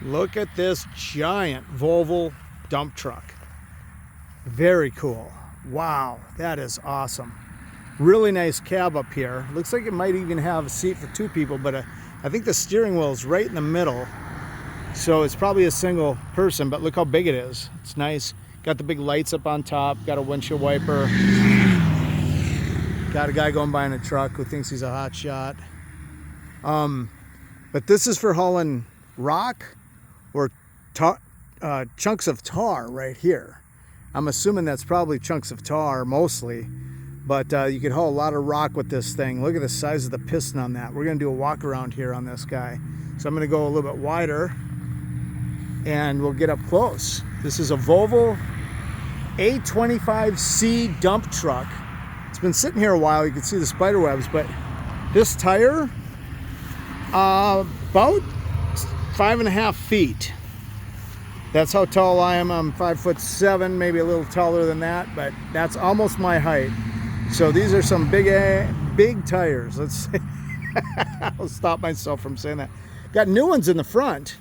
Look at this giant Volvo dump truck. Very cool. Wow, that is awesome. Really nice cab up here. Looks like it might even have a seat for two people, but I think the steering wheel is right in the middle. So it's probably a single person, but look how big it is. It's nice. Got the big lights up on top, got a windshield wiper. Got a guy going by in a truck who thinks he's a hot shot. But this is for hauling rock or chunks of tar right here. I'm assuming that's probably chunks of tar mostly, but you could haul a lot of rock with this thing. Look at the size of the piston on that. We're gonna do a walk around here on this guy. So I'm gonna go a little bit wider and we'll get up close. This is a Volvo A25C dump truck. It's been sitting here a while. You can see the spider webs, but this tire, about 5.5 feet. That's how tall I am. I'm 5'7", maybe a little taller than that, but that's almost my height. So these are some big tires. Let's see. I'll stop myself from saying that. Got new ones in the front,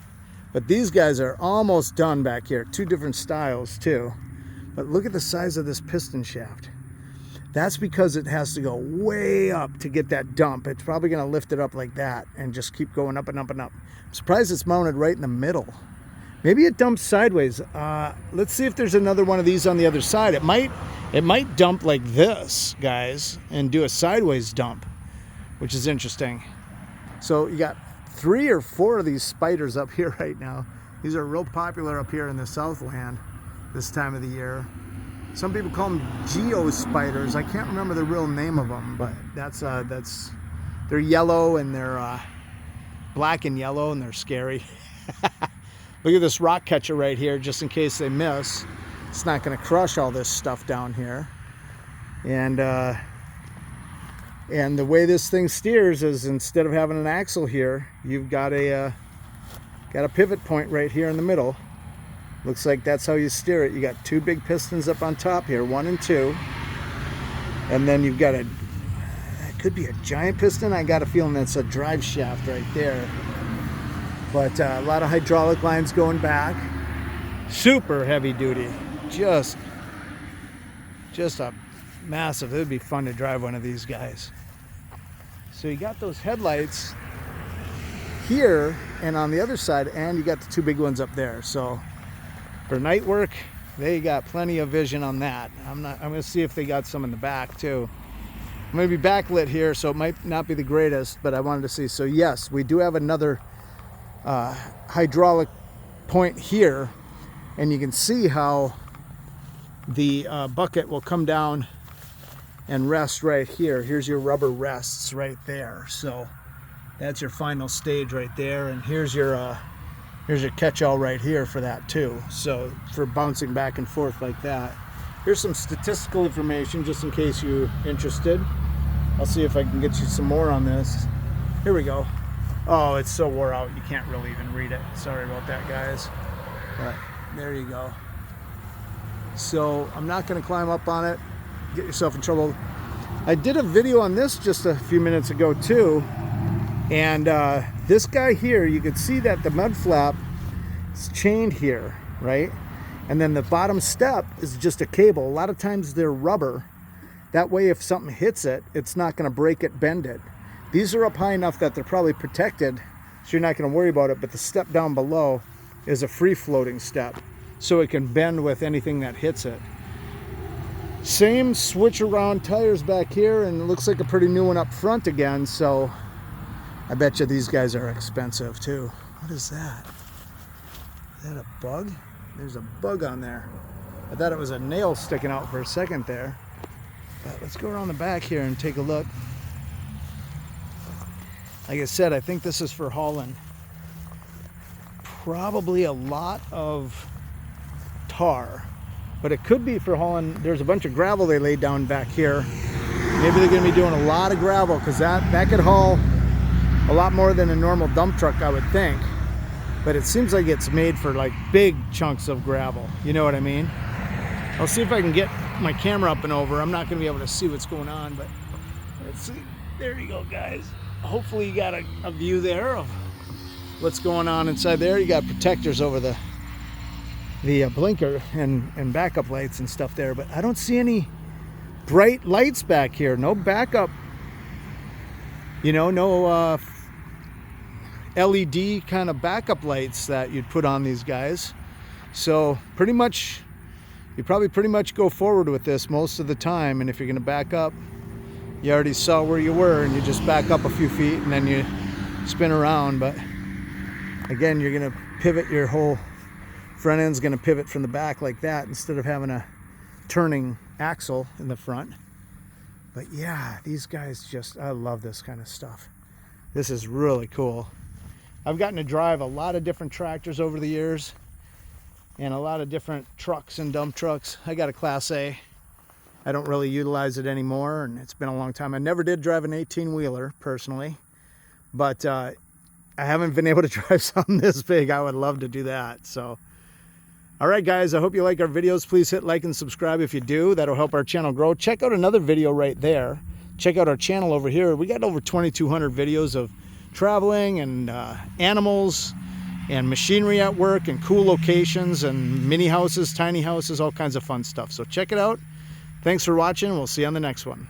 but these guys are almost done back here. Two different styles too. But look at the size of this piston shaft. That's because it has to go way up to get that dump. It's probably gonna lift it up like that and just keep going up and up and up. I'm surprised it's mounted right in the middle. Maybe it dumps sideways. Let's see if there's another one of these on the other side. It might dump like this, guys, and do a sideways dump, which is interesting. So you got 3 or 4 of these spiders up here right now. These are real popular up here in the Southland this time of the year. Some people call them geo spiders. I can't remember the real name of them, but they're yellow and they're black and yellow and they're scary. Look at this rock catcher right here, just in case they miss. It's not going to crush all this stuff down here. And the way this thing steers is, instead of having an axle here, you've got a pivot point right here in the middle. Looks like that's how you steer it. You got 2 big pistons up on top here, 1 and 2. And then you've got it could be a giant piston. I got a feeling that's a drive shaft right there. But a lot of hydraulic lines going back. Super heavy duty. Just a massive. It would be fun to drive one of these guys. So you got those headlights here and on the other side, and you got the 2 big ones up there. So for night work, they got plenty of vision on that. I'm gonna see if they got some in the back too. I'm gonna be backlit here, so it might not be the greatest, but I wanted to see. So yes, we do have another hydraulic point here, and you can see how the bucket will come down and rest right here. Here's your rubber rests right there. So that's your final stage right there, and here's your catch-all right here for that too. So for bouncing back and forth like that. Here's some statistical information just in case you're interested. I'll see if I can get you some more on this. Here we go. Oh, it's so wore out you can't really even read it. Sorry about that, guys. But there you go. So I'm not going to climb up on it, get yourself in trouble. I did a video on this just a few minutes ago too, and this guy here, you can see that the mud flap is chained here, right? And then the bottom step is just a cable. A lot of times they're rubber. That way if something hits it, it's not going to break it, bend it. These are up high enough that they're probably protected, so you're not going to worry about it, but the step down below is a free-floating step, so it can bend with anything that hits it. Same switch around tires back here, and it looks like a pretty new one up front again, so I bet you these guys are expensive too. What is that? Is that a bug? There's a bug on there. I thought it was a nail sticking out for a second there. But let's go around the back here and take a look. Like I said, I think this is for hauling probably a lot of tar, but it could be for hauling. There's a bunch of gravel they laid down back here. Maybe they're going to be doing a lot of gravel, because that could haul a lot more than a normal dump truck, I would think. But it seems like it's made for like big chunks of gravel. You know what I mean? I'll see if I can get my camera up and over. I'm not going to be able to see what's going on, but let's see. There you go, guys. Hopefully you got a view there of what's going on inside there. You got protectors over the blinker and backup lights and stuff there, but I don't see any bright lights back here. No backup, you know, no LED kind of backup lights that you'd put on these guys. So pretty much, you probably pretty much go forward with this most of the time, and if you're going to back up, you already saw where you were, and you just back up a few feet and then you spin around. But again, you're going to pivot, your whole front end's going to pivot from the back like that instead of having a turning axle in the front. But yeah, these guys just, I love this kind of stuff. This is really cool. I've gotten to drive a lot of different tractors over the years and a lot of different trucks and dump trucks. I got a Class A. I don't really utilize it anymore, and it's been a long time. I never did drive an 18-wheeler personally, but I haven't been able to drive something this big. I would love to do that. So, all right, guys, I hope you like our videos. Please hit like and subscribe if you do. That'll help our channel grow. Check out another video right there. Check out our channel over here. We got over 2,200 videos of traveling and animals and machinery at work and cool locations and mini houses, tiny houses, all kinds of fun stuff. So check it out. Thanks for watching. We'll see you on the next one.